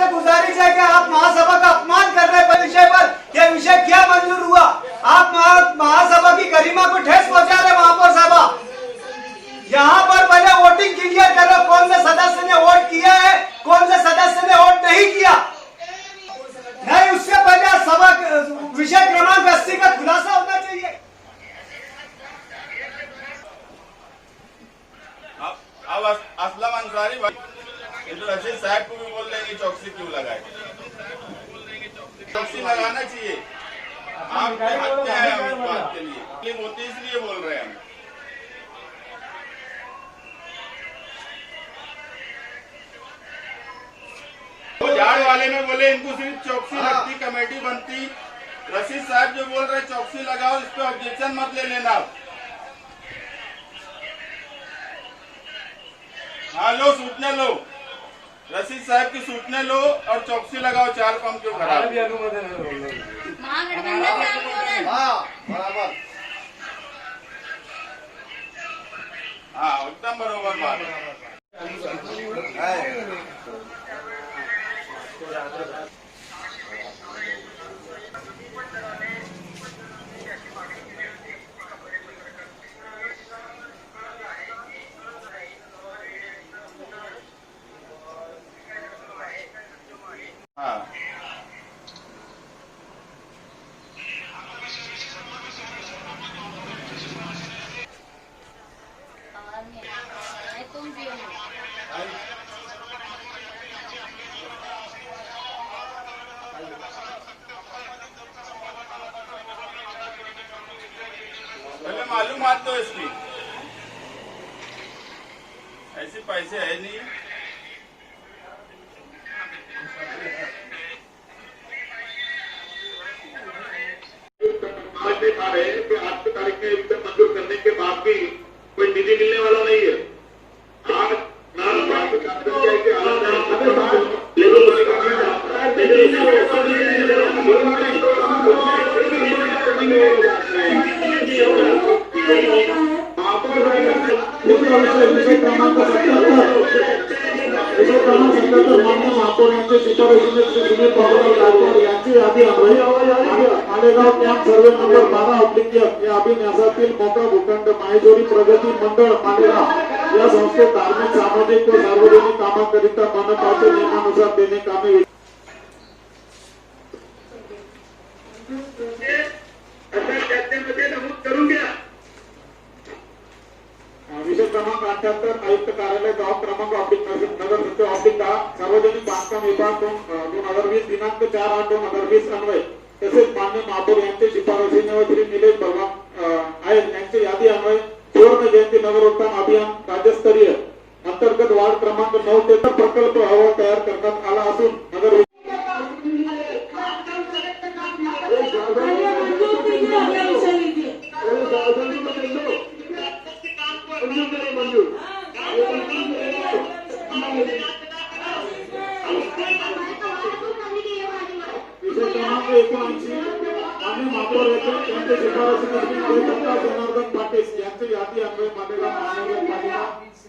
आपसे गुजारिश है कि आप महासभा का अपमान कर रहे हैं विषय पर। यह विषय क्या मंजूर हुआ? आप महासभा की गरिमा को ठेस पहुंचा रहे महापौर साहबा। यहाँ पर पहले वोटिंग क्लियर करो, कौन से सदस्य ने वोट किया है, कौन से सदस्य ने वोट नहीं किया। नहीं, उससे पहले सभा विषय क्रमांक 80 का खुलासा होना चाहिए। अब असलम अंसारी रशीद साहब को भी बोल देंगे चौकसी क्यों लगाए। चौकसी लगाना चाहिए, आपके हक क्या है हम इस बात के लिए मोती इसलिए बोल रहे हैं हम। वो झाड़ वाले में बोले इनको सिर्फ चौकसी लगती, कमेटी बनती। रशीद साहब जो बोल रहे चौकसी लगाओ, इस पे ऑब्जेक्शन मत ले लेना। हाँ लो, सूचना लो, रशीद साहब की सूचना लो और चौकसी लगाओ। 4 पंप क्यों खराब? हाँ एकदम बरोबर बात। हाँ पहले मालूमात तो इसकी, ऐसे पैसे है नहीं। देखा है कि आज की तारीख में वित्त मंजूर करने के बाद भी कोई निधि मिलने वाला नहीं है। आज महापौर यांचे शिफारशीने यांची यादी मालेगाव कॅम्प सर्वे नंबर 12/1 या अभिन्यासातील मोठा भूखंड माहेश्वरी प्रगती मंडळ मालेगाव या संस्थेत धार्मिक, सामाजिक व सार्वजनिक कामाकरिता मनपाच्या नियमानुसार देणे कामे विषय क्रमांक 78 आयुक्त कार्यालय गाव क्रमांक नगर सचिव ऑफिस सार्वजनिक बांधकाम विभाग 2020 दिनांक 4/8/2020 अन्वय तसेच मान्य महापौर यांचे शिफारशीने व श्री निलेश भगवान आहेत यांची यादी अन्वय सुवर्ण जयंती नगरोत्थान अभियान राज्यस्तरीय अंतर्गत वार्ड क्रमांक 9 ते प्रकल्प अहवाल तयार करण्यात आला असून नगर महापौर यांच्या शिफारशीने जनार्दन पाटील यांची यादी अन्वय मालेगाव महानगरपालिका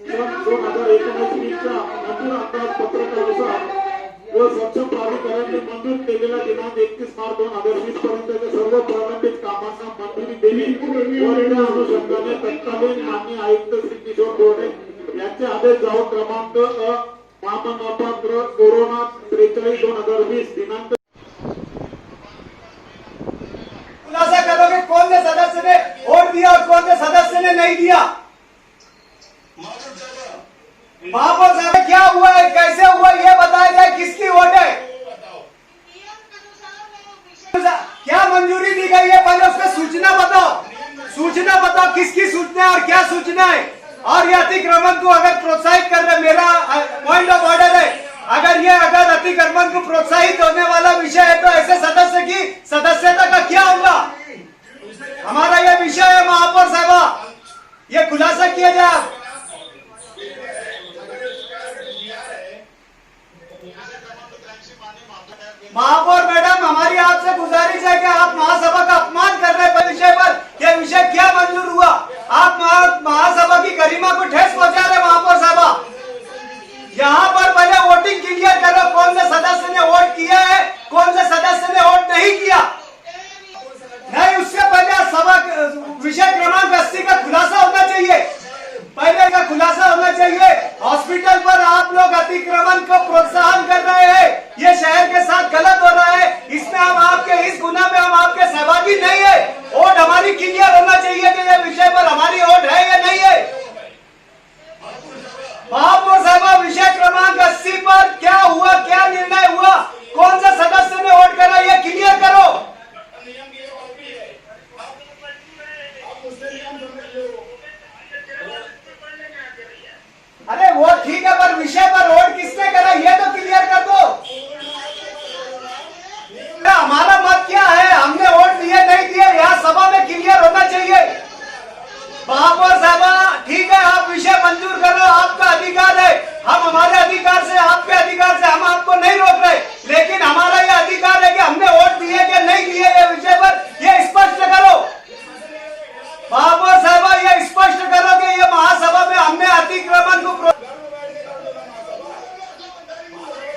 2019-20च्या मंजूर अंदाजपत्रकानुसार व सक्षम प्राधिकरणाने मंजूर केलेल्या दिनांक 31 मार्च 2020 पर्यंतच्या सर्व प्रलंबित कामांना मंजुरी देवी व त्या अनुषंगाने तत्कालीन माननीय आयुक्त श्री किशोर गोरे यांचे आदेश जाऊन क्रमांक महामनपात्र कोरोना 43/2020 दिनांक खुलासा करोगे कौन से सदस्य ने वोट दिया और कौन से सदस्य ने नहीं दिया। महापौर साहब क्या हुआ है, कैसे हुआ, ये बताया जाए। किसकी वोट है, क्या मंजूरी दी गई है, पहले उसका सूचना बताओ किसकी सूचना है और क्या सूचना है। और ये अतिक्रमण को अगर प्रोत्साहित कर रहे, मेरा पॉइंट ऑफ ऑर्डर है, अगर अतिक्रमण को प्रोत्साहित होने वाला विषय है तो ऐसे सदस्य की सदस्यता का क्या होगा। हमारा यह विषय है महापौर साहबा, ये खुलासा किया जाए। महापौर मैडम, हमारी आपसे गुजारिश है कि आप महासभा का अपमान कर रहे हैं विषय पर। यह विषय क्या मंजूर हुआ? आप महासभा की गरिमा को ठेस पहुंचा रहे महापौर साहबा। यहाँ पर पहले वोटिंग क्लियर करो, कौन से सदस्य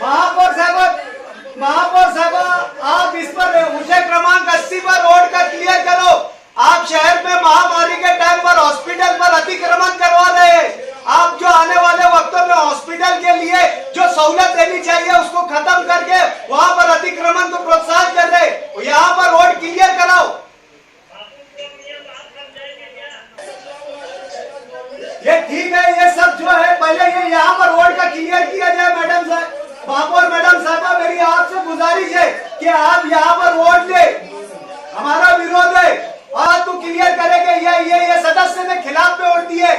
महापौर साहब, आप इस पर विषय क्रमांक 80 पर रोड का क्लियर करो। आप शहर में महामारी के टाइम पर हॉस्पिटल पर अतिक्रमण करवा रहे हैं। आप जो आने वाले वक्तों में हॉस्पिटल के लिए जो सहूलत देनी चाहिए उसको खत्म करके वहां पर अतिक्रमण को प्रोत्साहित कर रहे हैं। यहाँ पर रोड क्लियर कराओ। ये ठीक है, ये सब जो है पहले ये यहाँ पर रोड का क्लियर किया जाए। मैडम साहब, महापौर मैडम साहब, मेरी आपसे गुजारिश है कि आप यहाँ पर रोड दे, हमारा विरोध है और तू क्लियर करेंगे। ये सदस्य ने खिलाफ में वोट दिए।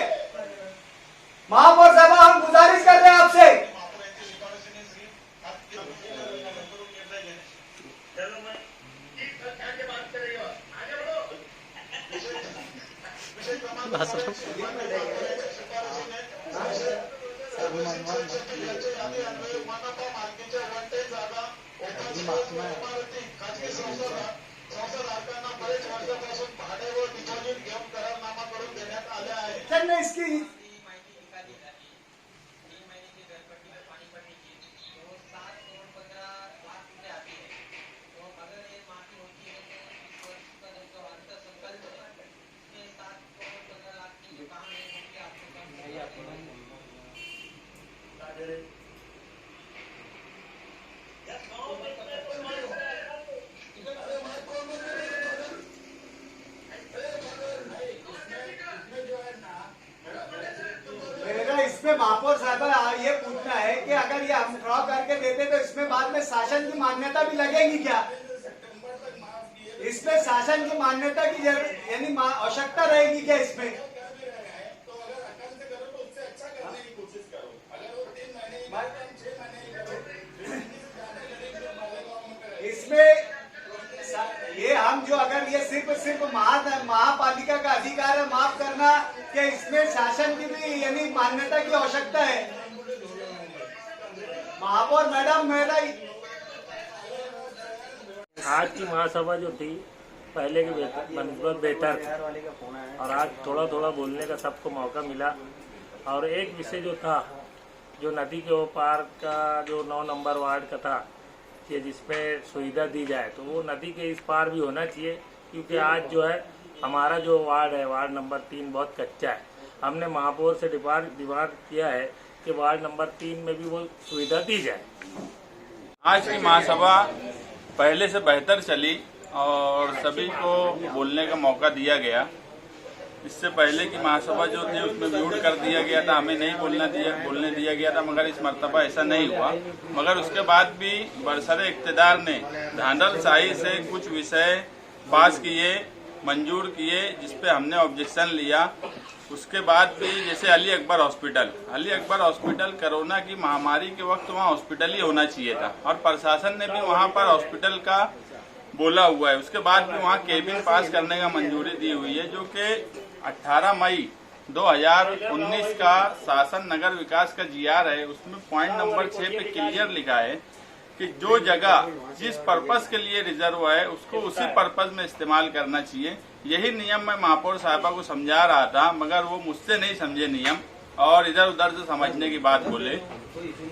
महापौर साहब, हम गुजारिश कर रहे हैं आपसे। इसकी इसमें महापौर साहब ये पूछना है कि अगर ये हम ड्रॉ करके देते तो इसमें बाद में शासन की मान्यता भी लगेगी क्या? इसमें शासन की मान्यता की जरूरत यानी आवश्यकता रहेगी क्या इसमें? इसमें ये हम जो अगर ये सिर्फ महापालिका का अधिकार है माफ करना, कि इसमें शासन की भी यानी मान्यता की आवश्यकता है। महापौर मैडम, मेरा आज की महासभा जो थी पहले की बनस्बत बेहतर थी और आज थोड़ा थोड़ा बोलने का सबको मौका मिला। और एक विषय जो था, जो नदी के वो पार का जो 9 नंबर वार्ड का था कि जिसमें सुविधा दी जाए, तो वो नदी के इस पार भी होना चाहिए। क्योंकि आज जो है हमारा जो वार्ड है, वार्ड नंबर 3 बहुत कच्चा है। हमने महापौर से डिमांड किया है कि वार्ड नंबर 3 में भी वो सुविधा दी जाए। आज की महासभा पहले से बेहतर चली और सभी को बोलने का मौका दिया गया। इससे पहले की महासभा जो थी उसमें म्यूट कर दिया गया था, हमें नहीं बोलने दिया गया था, मगर इस मर्तबा ऐसा नहीं हुआ। मगर उसके बाद भी बरसरे इक़्तिदार ने धांधलशाही से कुछ विषय पास किए, मंजूर किए, जिसपे हमने ऑब्जेक्शन लिया। उसके बाद भी जैसे अली अकबर हॉस्पिटल कोरोना की महामारी के वक्त वहाँ हॉस्पिटल ही होना चाहिए था और प्रशासन ने भी वहाँ पर हॉस्पिटल का बोला हुआ है। उसके बाद भी वहाँ केबिन पास करने का मंजूरी दी हुई है, जो कि 18 मई 2019 का शासन नगर विकास का जीआर है। उसमें पॉइंट नंबर 6 पे क्लियर लिखा है कि जो जगह जिस पर्पस के लिए रिजर्व है उसको उसी पर्पस में इस्तेमाल करना चाहिए। यही नियम मैं महापौर साहिबा को समझा रहा था, मगर वो मुझसे नहीं समझे नियम और इधर उधर से समझने की बात बोले।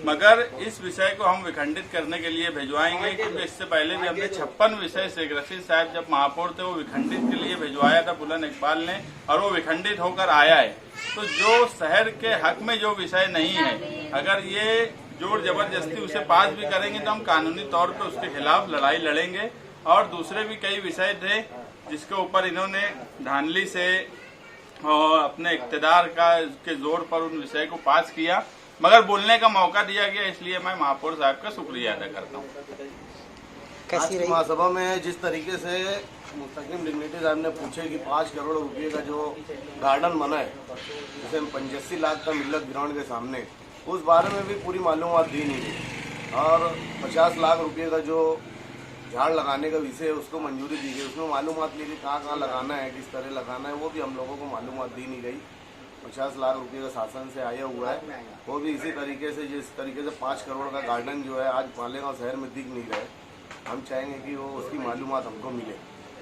मगर इस विषय को हम विखंडित करने के लिए भिजवाएंगे, क्योंकि इससे पहले भी हमने 56 विषय शेख रशीद साहब जब महापौर थे वो विखंडित के लिए भिजवाया था बुलंद इकबाल ने, और वो विखंडित होकर आया है। तो जो शहर के हक में जो विषय नहीं है, अगर ये जोर जबरदस्ती उसे पास भी करेंगे तो हम कानूनी तौर पर उसके खिलाफ लड़ाई लड़ेंगे। और दूसरे भी कई विषय थे जिसके ऊपर इन्होंने धांधली से और अपने इक़्तिदार के जोर पर उन विषय को पास किया, मगर बोलने का मौका दिया गया। इसलिए मैं महापौर साहब का शुक्रिया अदा करता हूँ। आज की महासभा में जिस तरीके से मुस्तकीम डिग्निटी साहब ने पूछे कि 5 करोड़ रुपए का जो गार्डन बना है, जिसे 85 लाख का मिल्लत ग्राउंड के सामने, उस बारे में भी पूरी मालूमात दी नहीं गई। और 50 लाख रुपए का जो झाड़ लगाने का विषय है उसको मंजूरी दी गई। उसमें मालूमात ली कि कहाँ लगाना है, किस तरह लगाना है, वो भी हम लोगों को मालूमात दी नहीं गई। 50 लाख रुपए का शासन से आया हुआ है, वो भी इसी तरीके से जिस तरीके से 5 करोड़ का गार्डन जो है आज मालेगांव शहर में दिख नहीं रहा है। हम चाहेंगे कि वो उसकी मालूमात हमको मिले,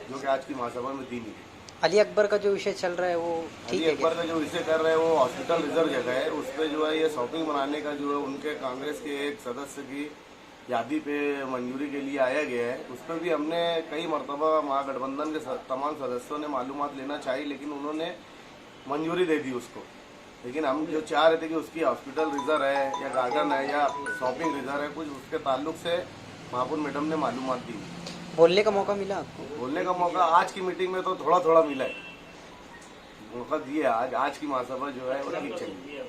जो कि आज की महासभा में दी नहीं गई। अली अकबर का जो विषय चल रहा है वो ठीक अली है अकबर क्या? का जो विषय कर रहे हैं वो हॉस्पिटल रिजर्व जगह है, उस पर जो है ये शॉपिंग बनाने का जो है उनके कांग्रेस के एक सदस्य की यादी पे मंजूरी के लिए आया गया है। उस पर भी हमने कई मरतबा महागठबंधन के तमाम सदस्यों ने मालूमात लेना चाहिए, लेकिन उन्होंने मंजूरी दे दी उसको। लेकिन हम जो चाह रहे थे कि उसकी हॉस्पिटल रिजर्व है या गार्डन है या शॉपिंग रिजर्व है, कुछ उसके ताल्लुक से महापौर मैडम ने मालूमात दी। बोलने का मौका मिला आपको? बोलने का मौका आज की मीटिंग में तो थोड़ा थोड़ा मिला है, मौका दिया। आज की महासभा जो है वो ठीक चली।